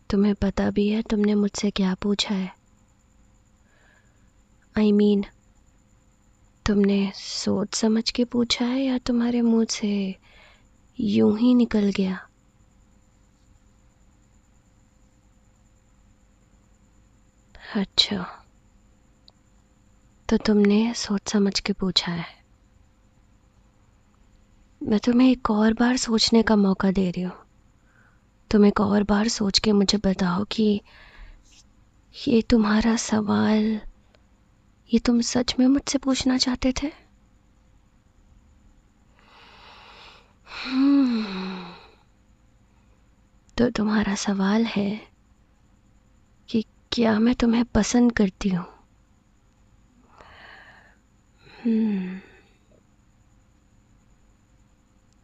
तुम्हें पता भी है तुमने मुझसे क्या पूछा है? I mean, तुमने सोच समझ के पूछा है या तुम्हारे मुंह से यूं ही निकल गया? अच्छा, तो तुमने सोच समझ के पूछा है। मैं तुम्हें एक और बार सोचने का मौका दे रही हूँ। तुम एक और बार सोच के मुझे बताओ कि ये तुम्हारा सवाल, ये तुम सच में मुझसे पूछना चाहते थे? तो तुम्हारा सवाल है कि क्या मैं तुम्हें पसंद करती हूँ?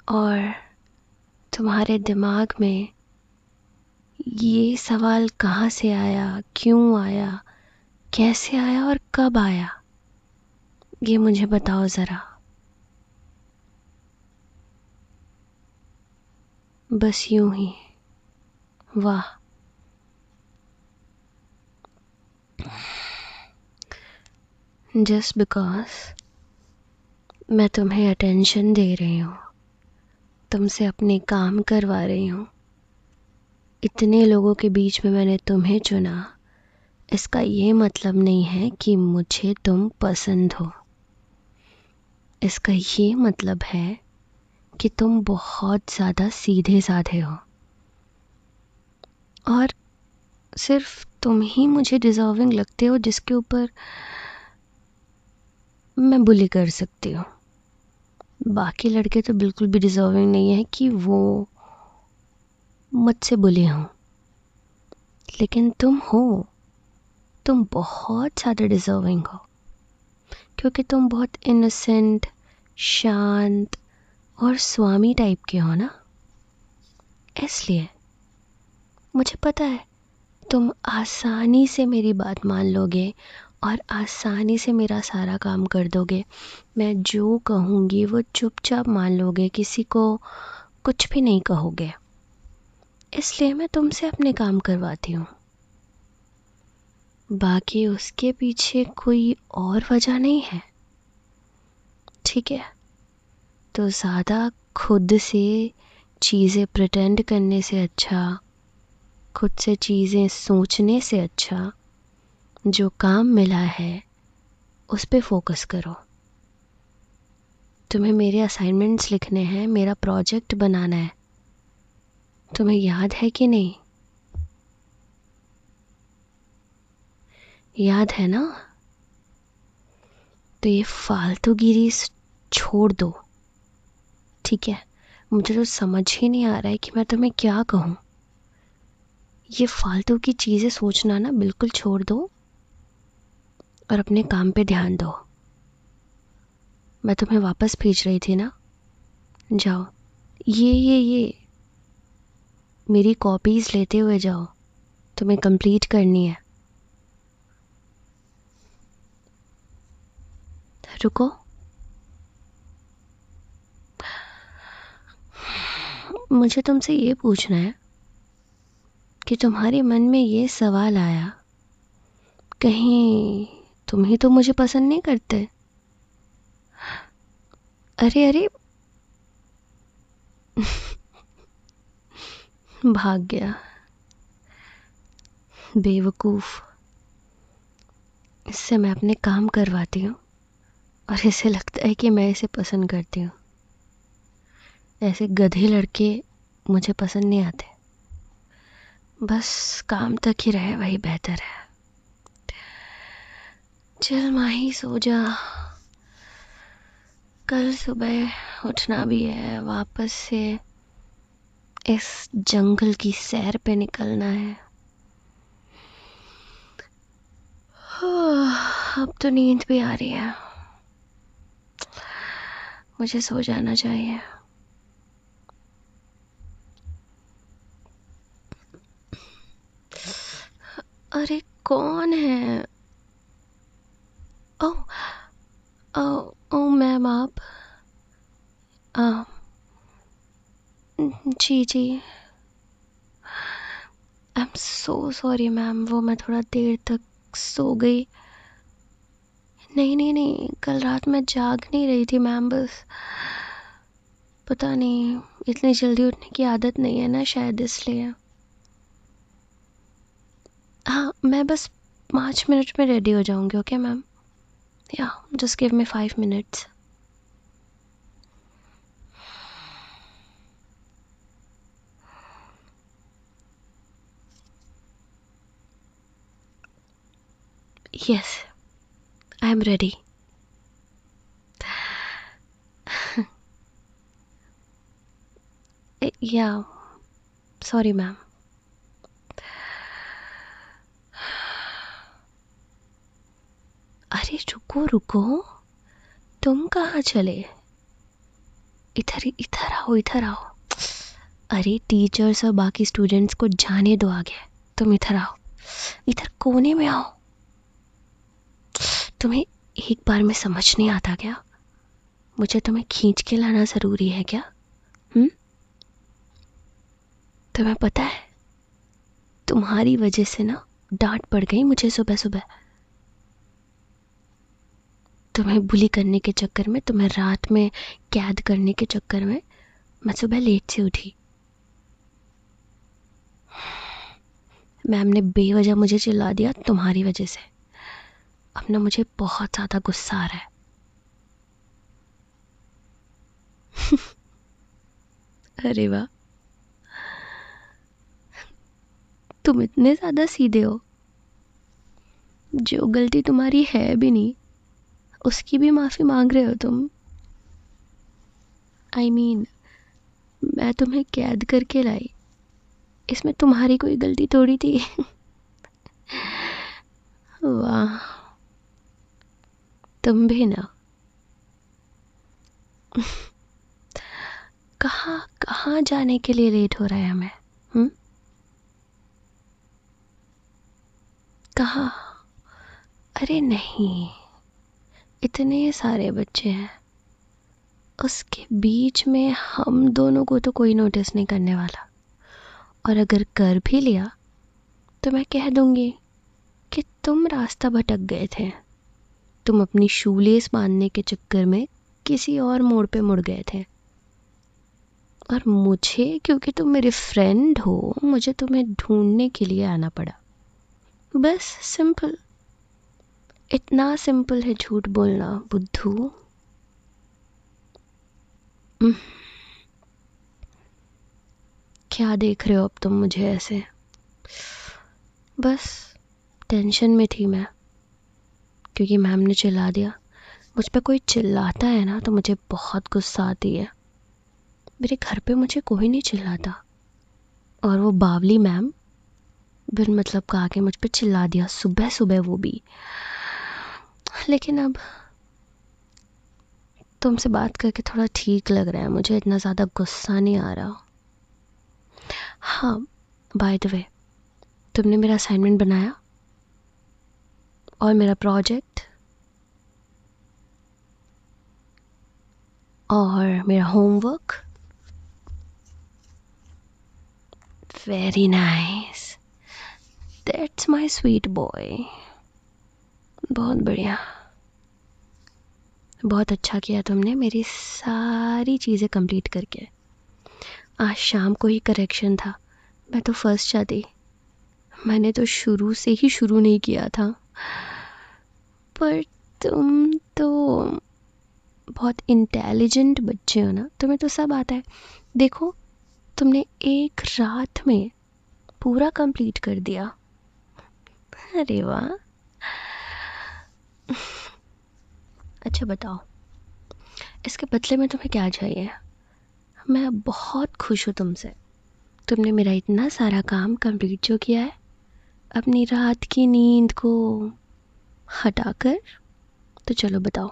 और तुम्हारे दिमाग में ये सवाल कहाँ से आया, क्यों आया, कैसे आया और कब आया? ये मुझे बताओ ज़रा। बस यूं ही? वाह, जस्ट बिकॉज मैं तुम्हें अटेंशन दे रही हूँ, तुमसे अपने काम करवा रही हूँ, इतने लोगों के बीच में मैंने तुम्हें चुना, इसका ये मतलब नहीं है कि मुझे तुम पसंद हो। इसका ये मतलब है कि तुम बहुत ज़्यादा सीधे साधे हो और सिर्फ तुम ही मुझे डिज़र्विंग लगते हो जिसके ऊपर मैं बुली कर सकती हूँ। बाकी लड़के तो बिल्कुल भी डिज़र्विंग नहीं है कि वो मुझसे बुली हों, लेकिन तुम हो, तुम बहुत ज़्यादा डिज़र्विंग हो, क्योंकि तुम बहुत इनोसेंट, शांत और स्वामी टाइप के हो ना। इसलिए मुझे पता है तुम आसानी से मेरी बात मान लोगे और आसानी से मेरा सारा काम कर दोगे। मैं जो कहूँगी वो चुपचाप मान लोगे, किसी को कुछ भी नहीं कहोगे। इसलिए मैं तुमसे अपने काम करवाती हूँ। बाकी उसके पीछे कोई और वजह नहीं है, ठीक है? तो ज़्यादा खुद से चीज़ें प्रिटेंड करने से अच्छा, खुद से चीज़ें सोचने से अच्छा, जो काम मिला है उस पे फोकस करो। तुम्हें मेरे असाइनमेंट्स लिखने हैं, मेरा प्रोजेक्ट बनाना है, तुम्हें याद है कि नहीं? याद है ना? तो ये फालतूगिरी छोड़ दो, ठीक है? मुझे तो समझ ही नहीं आ रहा है कि मैं तुम्हें क्या कहूँ। ये फालतू की चीज़ें सोचना ना बिल्कुल छोड़ दो और अपने काम पे ध्यान दो। मैं तुम्हें वापस भेज रही थी ना, जाओ ये मेरी कॉपीज़ लेते हुए जाओ, तुम्हें कंप्लीट करनी है। रुको, मुझे तुमसे ये पूछना है कि तुम्हारे मन में ये सवाल आया, कहीं तुम ही तो मुझे पसंद नहीं करते? अरे अरे, भाग गया बेवकूफ़। इससे मैं अपने काम करवाती हूँ और इसे लगता है कि मैं इसे पसंद करती हूँ। ऐसे गधे लड़के मुझे पसंद नहीं आते। बस काम तक ही रहे वही बेहतर है। चल माही, सो जा, कल सुबह उठना भी है, वापस से इस जंगल की सैर पे निकलना है। अब तो नींद भी आ रही है, मुझे सो जाना चाहिए। अरे कौन है? ओह, ओह मैम, आप? आ, जी जी, I am so sorry ma'am, वो मैं थोड़ा देर तक सो गई। नहीं नहीं नहीं, कल रात मैं जाग नहीं रही थी मैम, बस पता नहीं, इतनी जल्दी उठने की आदत नहीं है ना शायद, इसलिए। हाँ, मैं बस 5 मिनट में रेडी हो जाऊंगी, ओके मैम? या just give me 5 minutes. Yes, I am ready. या सॉरी मैम। अरे रुको रुको, तुम कहाँ चले? इधर इधर आओ, इधर आओ। अरे टीचर्स और बाकी स्टूडेंट्स को जाने दो आगे, तुम इधर आओ, इधर कोने में आओ। तुम्हें एक बार में समझ नहीं आता क्या? मुझे तुम्हें खींच के लाना जरूरी है क्या? तुम्हें पता है, तुम्हारी वजह से ना डांट पड़ गई मुझे सुबह सुबह। तुम्हें बुली करने के चक्कर में, तुम्हें रात में कैद करने के चक्कर में मैं सुबह लेट से उठी। मैम ने बेवजह मुझे चिल्ला दिया तुम्हारी वजह से। अब ना मुझे बहुत ज़्यादा गुस्सा आ रहा है। अरे वाह, तुम इतने ज़्यादा सीधे हो। जो गलती तुम्हारी है भी नहीं, उसकी भी माफ़ी मांग रहे हो तुम। आई मीन, मैं तुम्हें कैद करके लाई, इसमें तुम्हारी कोई गलती थोड़ी थी। वाह, तुम भी ना। कहाँ कहाँ जाने के लिए लेट हो रहा है हमें? कहाँ? अरे नहीं, इतने सारे बच्चे हैं, उसके बीच में हम दोनों को तो कोई नोटिस नहीं करने वाला। और अगर कर भी लिया तो मैं कह दूंगी कि तुम रास्ता भटक गए थे, तुम अपनी शूलेस बांधने के चक्कर में किसी और मोड़ पे मुड़ गए थे। और मुझे, क्योंकि तुम मेरे फ्रेंड हो, मुझे तुम्हें ढूंढने के लिए आना पड़ा। बस सिंपल, इतना सिंपल है झूठ बोलना बुद्धू। क्या देख रहे हो अब तुम मुझे ऐसे? बस टेंशन में थी मैं, क्योंकि मैम ने चिल्ला दिया। मुझ पे कोई चिल्लाता है ना तो मुझे बहुत गुस्सा आती है। मेरे घर पे मुझे कोई नहीं चिल्लाता, और वो बावली मैम बिन मतलब का आके मुझ पे चिल्ला दिया सुबह सुबह, वो भी। लेकिन अब तुमसे बात करके थोड़ा ठीक लग रहा है मुझे, इतना ज़्यादा गुस्सा नहीं आ रहा। हाँ, बाय द वे, तुमने मेरा असाइनमेंट बनाया और मेरा प्रोजेक्ट और मेरा homework? Very nice, that's my sweet boy. बहुत बढ़िया, बहुत अच्छा किया तुमने मेरी सारी चीज़ें कंप्लीट करके। आज शाम को ही करेक्शन था, मैं तो फर्स्ट जाती। मैंने तो शुरू से ही शुरू नहीं किया था, पर तुम तो बहुत इंटेलिजेंट बच्चे हो ना, तुम्हें तो सब आता है। देखो, तुमने एक रात में पूरा कंप्लीट कर दिया। अरे वाह। अच्छा बताओ, इसके बदले में तुम्हें क्या चाहिए? मैं बहुत खुश हूँ तुमसे, तुमने मेरा इतना सारा काम कंप्लीट जो किया है, अपनी रात की नींद को हटाकर। तो चलो बताओ,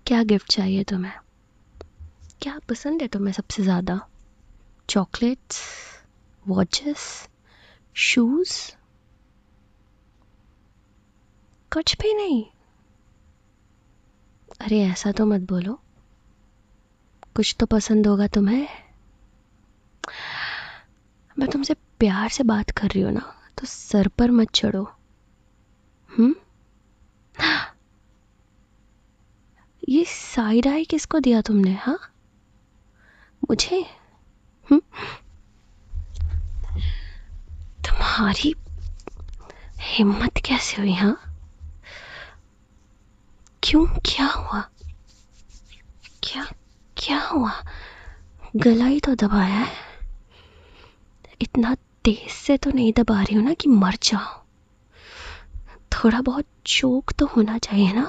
क्या गिफ्ट चाहिए तुम्हें? क्या पसंद है तुम्हें सबसे ज़्यादा? Chocolates, watches, shoes? कुछ भी नहीं? अरे ऐसा तो मत बोलो, कुछ तो पसंद होगा तुम्हें। मैं तुमसे प्यार से बात कर रही हो ना तो सर पर मत चढ़ो। ये साइड आई किसको दिया तुमने? हाँ, मुझे? तुम्हारी हिम्मत कैसे हुई? हाँ, क्यों? क्या हुआ? क्या क्या हुआ? गला ही तो दबाया है, इतना तेज से तो नहीं दबा रही हूँ ना कि मर जाओ। थोड़ा बहुत चोक तो होना चाहिए ना।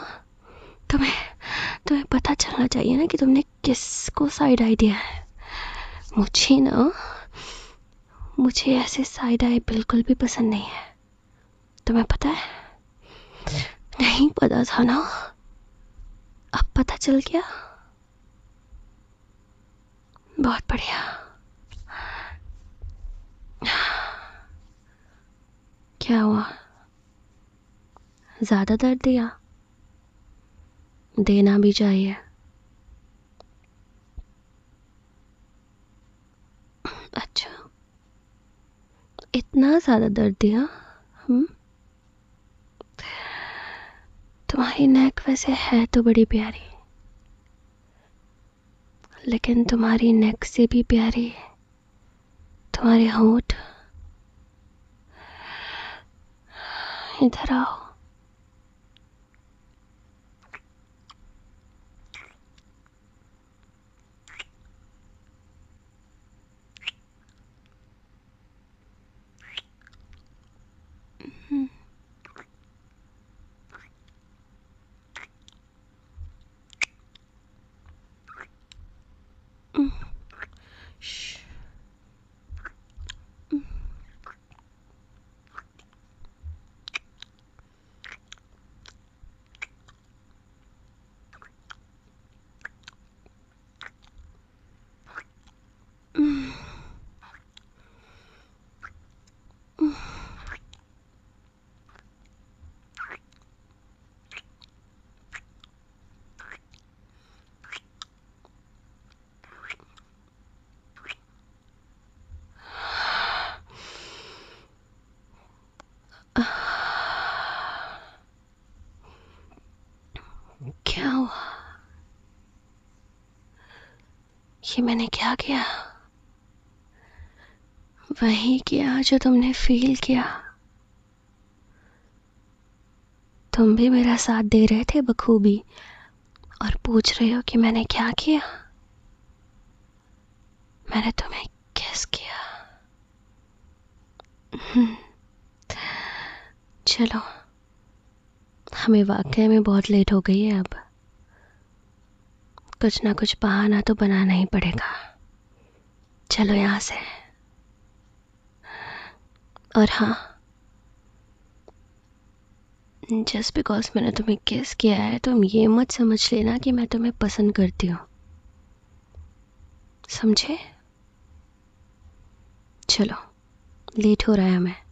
तुम्हें पता चलना चाहिए ना कि तुमने किसको साइड आई दिया है। मुझे ऐसे साइड आई बिल्कुल भी पसंद नहीं है। तुम्हें पता है? नहीं पता था ना, अब पता चल गया। बहुत बढ़िया। क्या हुआ? ज्यादा दर्द दिया? देना भी चाहिए। अच्छा, इतना ज्यादा दर्द दिया? तुम्हारी नेक वैसे है तो बड़ी प्यारी, लेकिन तुम्हारी नेक से भी प्यारी तुम्हारे होंठ। इधर आओ। क्या हुआ? ये मैंने क्या किया? वही किया जो तुमने फील किया। तुम भी मेरा साथ दे रहे थे बखूबी और पूछ रहे हो कि मैंने क्या किया। मैंने तुम्हें किस किया। चलो, हमें वाकई में बहुत लेट हो गई है। अब कुछ ना कुछ बहाना तो बनाना ही पड़ेगा। चलो यहाँ से। और हाँ, जस्ट बिकॉज मैंने तुम्हें किस किया है तुम ये मत समझ लेना कि मैं तुम्हें पसंद करती हूँ, समझे? चलो, लेट हो रहा है हमें।